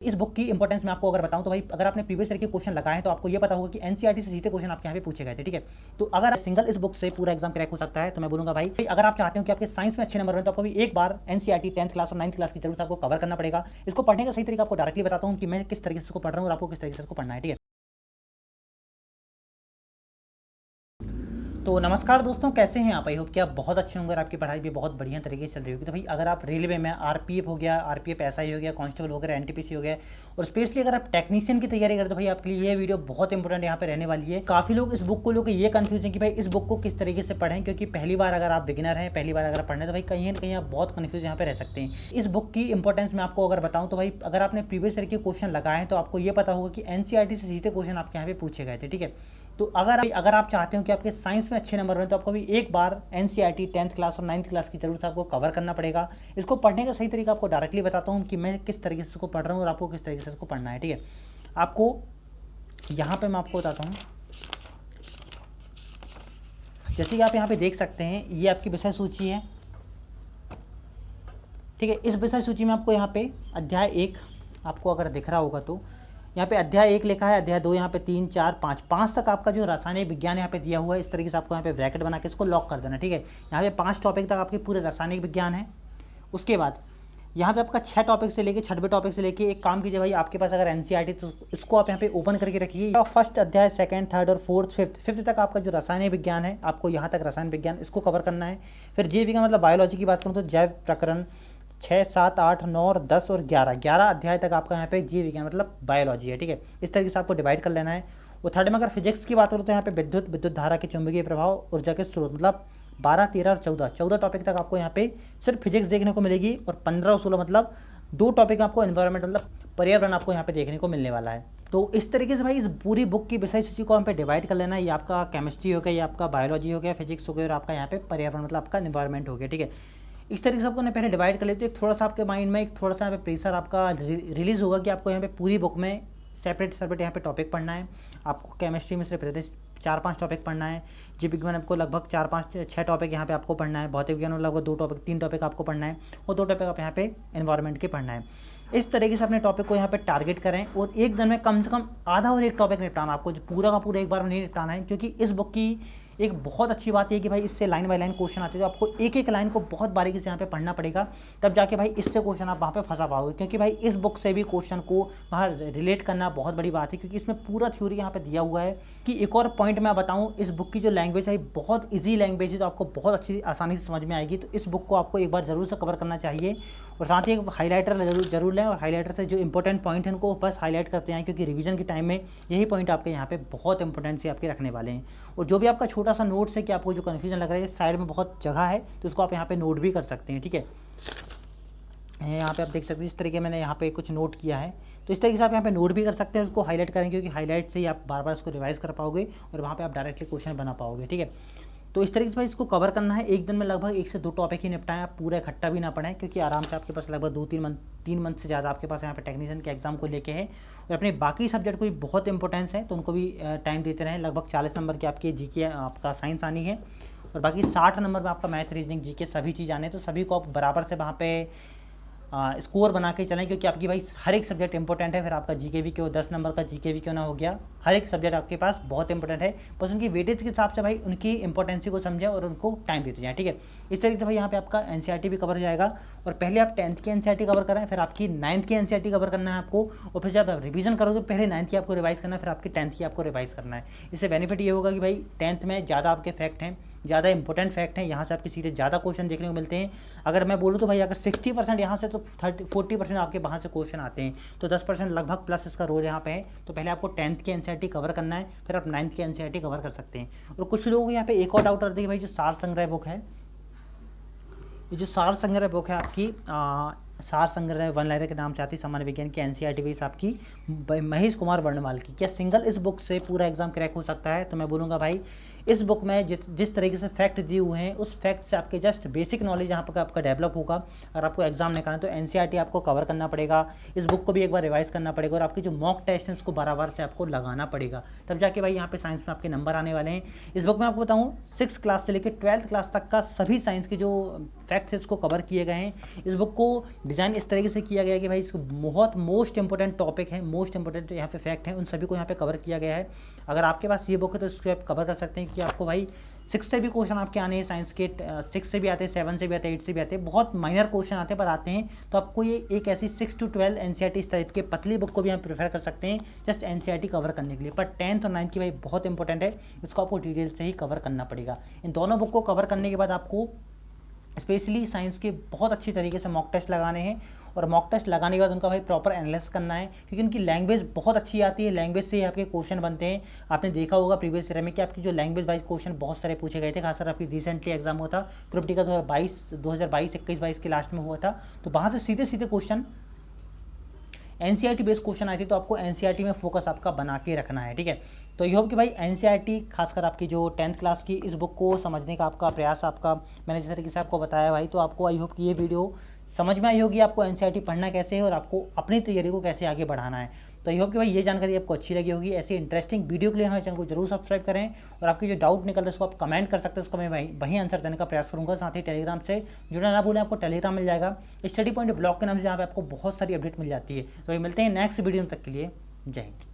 इस बुक की इंपॉर्टेंस मैं आपको अगर बताऊं तो भाई अगर आपने प्रीवियस ईयर के क्वेश्चन लगाए हैं तो आपको ये पता होगा कि एनसीईआरटी से सीधे क्वेश्चन आपके यहाँ पे पूछे गए थे। ठीक है, तो अगर सिंगल इस बुक से पूरा एग्जाम क्रैक हो सकता है तो मैं बोलूंगा भाई अगर आप चाहते हो कि आपके साइंस में अच्छे नंबर बने तो आपको भी एक बार एनसीईआरटी 10th क्लास और 9th क्लास की जरूर से आपको कवर करना पड़ेगा। इसको पढ़ने का सही तरीका आपको डायरेक्टली बताता हूँ कि मैं किस तरीके से इसको पढ़ रहा हूँ और आपको किस तरीके से इसको पढ़ना है। ठीक है, तो नमस्कार दोस्तों, कैसे हैं आप? आई होप कि आप बहुत अच्छे होंगे और आपकी पढ़ाई भी बहुत बढ़िया तरीके से चल रही होगी। तो भाई अगर आप रेलवे में आरपीएफ हो गया, आरपीएफ एसआई हो गया, कांस्टेबल हो गया, एनटीपीसी हो गया और स्पेशली अगर आप टेक्नीशियन की तैयारी करते हो भाई आपके लिए ये वीडियो बहुत इंपॉर्टेंट यहाँ पे रहने वाली है। काफ़ी लोग इस बुक को लेकर ये कंफ्यूज है कि भाई इस बुक को किस तरीके से पढ़ें, क्योंकि पहली बार अगर आप बिगिनर हैं, पहली बार अगर पढ़ना है तो भाई कहीं ना कहीं आप बहुत कन्फ्यूज यहाँ पे रह सकते हैं। इस बुक की इंपॉर्टेंस मैं आपको अगर बताऊँ तो भाई अगर आपने प्रीवियस ईयर के क्वेश्चन लगाए हैं तो आपको ये पता होगा कि एनसीईआरटी से सीधे क्वेश्चन आपके यहाँ पे पूछे गए थे। ठीक है, तो अगर आप चाहते हो कि आपके साइंस में अच्छे नंबर बने तो आपको भी एक बार एनसीईआरटी 10th क्लास और 9th क्लास की जरूर से आपको कवर करना पड़ेगा। इसको पढ़ने का सही तरीका आपको डायरेक्टली बताता हूँ कि मैं किस तरीके से इसको पढ़ रहा हूँ और आपको किस तरीके से इसको पढ़ना है। ठीक है, आपको यहाँ पे मैं आपको बताता हूँ, जैसे कि आप यहाँ पे देख सकते हैं ये आपकी विषय सूची है। ठीक है, इस विषय सूची में आपको यहाँ पे अध्याय 1 आपको अगर दिख रहा होगा तो यहाँ पे अध्याय 1 लिखा है, अध्याय 2 यहाँ पे 3 4 5 तक आपका जो रासायनिक विज्ञान यहाँ पे दिया हुआ है। इस तरीके से आपको यहाँ पे ब्रैकेट बना के इसको लॉक कर देना। ठीक है, यहाँ पे 5 टॉपिक तक आपके पूरे रासायनिक विज्ञान है। उसके बाद यहाँ पे आपका 6 टॉपिक से लेके 6वें टॉपिक से लेके एक काम कीजिए भाई, आपके पास अगर एनसीईआरटी तो इसको आप यहाँ पे ओपन करके रखिए। फर्स्ट अध्याय, सेकंड, थर्ड और फोर्थ, फिफ्थ तक आपका जो रासायनिक विज्ञान है आपको यहाँ तक रासायनिक विज्ञान इसको कवर करना है। फिर जीव विज्ञान मतलब बायोलॉजी की बात करूँ तो जैव प्रकरण 6 7 8 9 और 10 और 11 अध्याय तक आपका यहाँ पे जीव विज्ञान मतलब बायोलॉजी है। ठीक है, इस तरीके से आपको डिवाइड कर लेना है। और थर्ड में अगर फिजिक्स की बात करूँ तो यहाँ पे विद्युत धारा के चुंबकीय प्रभाव, ऊर्जा के स्रोत मतलब 12 13 और 14 टॉपिक तक आपको यहाँ पे सिर्फ फिजिक्स देखने को मिलेगी। और 15 और 16 मतलब 2 टॉपिक आपको एनवायरमेंट मतलब पर्यावरण आपको यहाँ पे देखने को मिलने वाला है। तो इस तरीके से भाई इस पूरी बुक की विषय सूची को हम पे डिवाइड कर लेना है। ये आपका केमिस्ट्री हो गया, ये आपका बायोलॉजी हो गया, फिजिक्स हो गया और आपका यहाँ पे पर्यावरण मतलब आपका एनवायरमेंट हो गया। ठीक है, इस तरीके से आपको ना पहले डिवाइड कर लेते हो। एक थोड़ा सा आपके माइंड में एक थोड़ा सा यहाँ पे प्रेशर आपका रिलीज़ होगा कि आपको यहाँ पे पूरी बुक में सेपरेट यहाँ पे टॉपिक पढ़ना है। आपको केमिस्ट्री में सिर्फ 4-5 टॉपिक पढ़ना है। जीव विज्ञान आपको लगभग 4-5-6 टॉपिक यहाँ पे आपको पढ़ना है। भौतिक विज्ञान में लगभग 3 टॉपिक आपको पढ़ना है और 2 टॉपिक आप यहाँ पे एनवायरनमेंट के पढ़ना है। इस तरीके से अपने टॉपिक को यहाँ पे टारगेट करें और एक दिन में कम से कम आधा और एक टॉपिक निपटाना। आपको पूरा का पूरा एक बार में नहीं निपटाना है, क्योंकि इस बुक की एक बहुत अच्छी बात है कि भाई इससे लाइन बाय लाइन क्वेश्चन आते हैं, तो आपको एक एक लाइन को बहुत बारीकी से यहाँ पे पढ़ना पड़ेगा, तब जाके भाई इससे क्वेश्चन आप वहाँ पे फंसा पाओगे। क्योंकि भाई इस बुक से भी क्वेश्चन को वहाँ रिलेट करना बहुत बड़ी बात है, क्योंकि इसमें पूरा थ्योरी यहाँ पे दिया हुआ है। कि एक और पॉइंट मैं बताऊँ, इस बुक की जो लैंग्वेज है बहुत ईजी लैंग्वेज है, तो आपको बहुत अच्छी आसानी से समझ में आएगी। तो इस बुक को आपको एक बार जरूर से कवर करना चाहिए और साथ ही एक हाईलाइटर जरूर लें और हाईलाइटर से जो इंपॉर्टेंट पॉइंट हैं उनको बस हाईलाइट करते हैं, क्योंकि रिवीजन के टाइम में यही पॉइंट आपके यहाँ पे बहुत इंपॉर्टेंट से आपके रखने वाले हैं। और जो भी आपका छोटा सा नोट्स है कि आपको जो कन्फ्यूजन लग रहा है साइड में बहुत जगह है, तो उसको आप यहाँ पे नोट भी कर सकते हैं। ठीक है, यहाँ पे आप देख सकते हैं इस तरीके मैंने यहाँ पे कुछ नोट किया है, तो इस तरीके से आप यहाँ पे नोट भी कर सकते हैं। उसको हाईलाइट करें, क्योंकि हाईलाइट से ही आप बार बार उसको रिवाइज कर पाओगे और वहाँ पे आप डायरेक्टली क्वेश्चन बना पाओगे। ठीक है, तो इस तरीके से भाई इसको कवर करना है। एक दिन में लगभग 1 से 2 टॉपिक ही निपटाएं, आप पूरा इकट्ठा भी ना पढ़ें, क्योंकि आराम से आपके पास लगभग 3 मंथ से ज़्यादा आपके पास यहाँ पे टेक्नीशियन के एग्जाम को लेके है। और अपने बाकी सब्जेक्ट को भी बहुत इंपॉर्टेंस है, तो उनको भी टाइम देते रहें। लगभग 40 नंबर की आपकी जीके आपका साइंस आनी है और बाकी 60 नंबर में आपका मैथ, रीजनिंग, जीके सभी चीज़ आने, तो सभी को आप बराबर से वहाँ पे स्कोर बना के चलें, क्योंकि आपकी भाई हर एक सब्जेक्ट इंपॉर्टेंट है। फिर आपका जीके भी क्यों 10 नंबर का जीके भी क्यों ना हो गया, हर एक सब्जेक्ट आपके पास बहुत इंपॉर्टेंट है। बस उनकी वेटेज के हिसाब से भाई उनकी इंपॉर्टेंसी को समझें और उनको टाइम देते जाएँ। ठीक है, इस तरीके से भाई यहाँ पे आपका एनसीईआरटी भी कवर हो जाएगा। और पहले आप 10th की एनसीईआरटी कवर करें, फिर आपकी 9th की एनसीईआरटी कवर करना है आपको, और फिर जब आप रिवीजन करोगे पहले 9th की आपको रिवाइज करना है, फिर आपकी 10th की आपको रिवाइज करना है। इससे बेनिफिट ये होगा कि भाई 10th में ज़्यादा आपके फैक्ट हैं, ज़्यादा इंपॉर्टेंट फैक्ट हैं, यहाँ से आपके सीधे ज़्यादा क्वेश्चन देखने को मिलते हैं। अगर मैं बोलूँ तो भाई अगर 60% यहाँ से तो 40% आपके वहाँ से क्वेश्चन आते हैं, तो 10% लगभग प्लस इसका रोल यहाँ पे है। तो पहले आपको 10th की एनसीईआरटी कवर करना है, फिर आप 9th की एनसीईआरटी कवर कर सकते हैं। और कुछ लोग यहाँ पे एक और डाउट करते हैं भाई जो सार संग्रह बुक है, ये जो सार संग्रह बुक है आपकी सार संग्रह वन लाइनर के नाम से आती है, सामान्य विज्ञान की एनसीईआरटी बेस आपकी महेश कुमार वर्णवाल की, क्या सिंगल इस बुक से पूरा एग्जाम क्रैक हो सकता है? तो मैं बोलूँगा भाई इस बुक में जिस तरीके से फैक्ट दिए हुए हैं उस फैक्ट से आपके जस्ट बेसिक नॉलेज यहाँ पर आपका डेवलप होगा। अगर आपको एग्जाम निकालना है तो एनसीईआरटी आपको कवर करना पड़ेगा, इस बुक को भी एक बार रिवाइज करना पड़ेगा और आपके जो मॉक टेस्ट हैं उसको बार से आपको लगाना पड़ेगा, तब जाके भाई यहाँ पे साइंस में आपके नंबर आने वाले हैं। इस बुक में आपको बताऊँ 6 क्लास से लेकर 12th क्लास तक का सभी साइंस के जो फैक्ट्स हैं उसको कवर किए गए हैं। इस बुक को डिज़ाइन इस तरीके से किया गया है कि भाई इसको बहुत मोस्ट इंपॉर्टेंट टॉपिक है, मोस्ट इंपॉर्टेंट यहाँ पे फैक्ट है, उन सभी को यहाँ पे कवर किया गया है। अगर आपके पास ये बुक है तो इसको आप कवर कर सकते हैं कि आपको भाई 6 से भी क्वेश्चन आपके आने हैं साइंस के, 6 से भी आते हैं, 7 से भी आते हैं, 8 से भी आते हैं, बहुत माइनर क्वेश्चन आते हैं पर आते हैं। तो आपको ये एक ऐसी 6 to 12 एनसीईआरटी इस टाइप के पतली बुक को भी आप प्रेफर कर सकते हैं जस्ट एनसीईआरटी कवर करने के लिए। पर 10th और 9th की भाई बहुत इंपॉर्टेंट है, इसको आपको डिटेल से ही कवर करना पड़ेगा। इन दोनों बुक को कवर करने के बाद आपको स्पेशली साइंस के बहुत अच्छी तरीके से मॉक टेस्ट लगाने हैं और मॉक टेस्ट लगाने के बाद उनका भाई प्रॉपर एनालिसिस करना है, क्योंकि उनकी लैंग्वेज बहुत अच्छी आती है, लैंग्वेज से ही आपके क्वेश्चन बनते हैं। आपने देखा होगा प्रीवियस ईयर में कि आपकी जो लैंग्वेज वाइज क्वेश्चन बहुत सारे पूछे गए थे, खासकर आपकी रिसेंटली एग्जाम हुआ था ग्रुप डी का 2022 21-22 के लास्ट में हुआ था, तो वहाँ से सीधे सीधे क्वेश्चन एनसीईआरटी बेस्ड क्वेश्चन आए थे। तो आपको एनसीईआरटी में फोकस आपका बना के रखना है, ठीक है। तो ये होप कि भाई एनसीईआरटी खासकर आपकी जो 10th क्लास की इस बुक को समझने का आपका प्रयास आपका मैंने जिस तरीके से आपको बताया भाई, तो आपको आई होप कि ये वीडियो समझ में आई होगी आपको एनसीईआरटी पढ़ना कैसे है और आपको अपनी तैयारी को कैसे आगे बढ़ाना है। तो आई होप कि भाई ये जानकारी आपको अच्छी लगी होगी। ऐसी इंटरेस्टिंग वीडियो के लिए हमारे चैनल को जरूर सब्सक्राइब करें और आपकी जो डाउट निकल रहा है उसको आप कमेंट कर सकते हैं, उसको मैं वहीं आंसर देने का प्रयास करूंगा। साथ ही टेलीग्राम से जुड़ना ना भूलें, आपको टेलीग्राम मिल जाएगा स्टडी पॉइंट ब्लॉग के नाम से, जहाँ पे आपको बहुत सारी अपडेट मिल जाती है। तो भाई मिलते हैं नेक्स्ट वीडियो में, तक के लिए जय हिंद।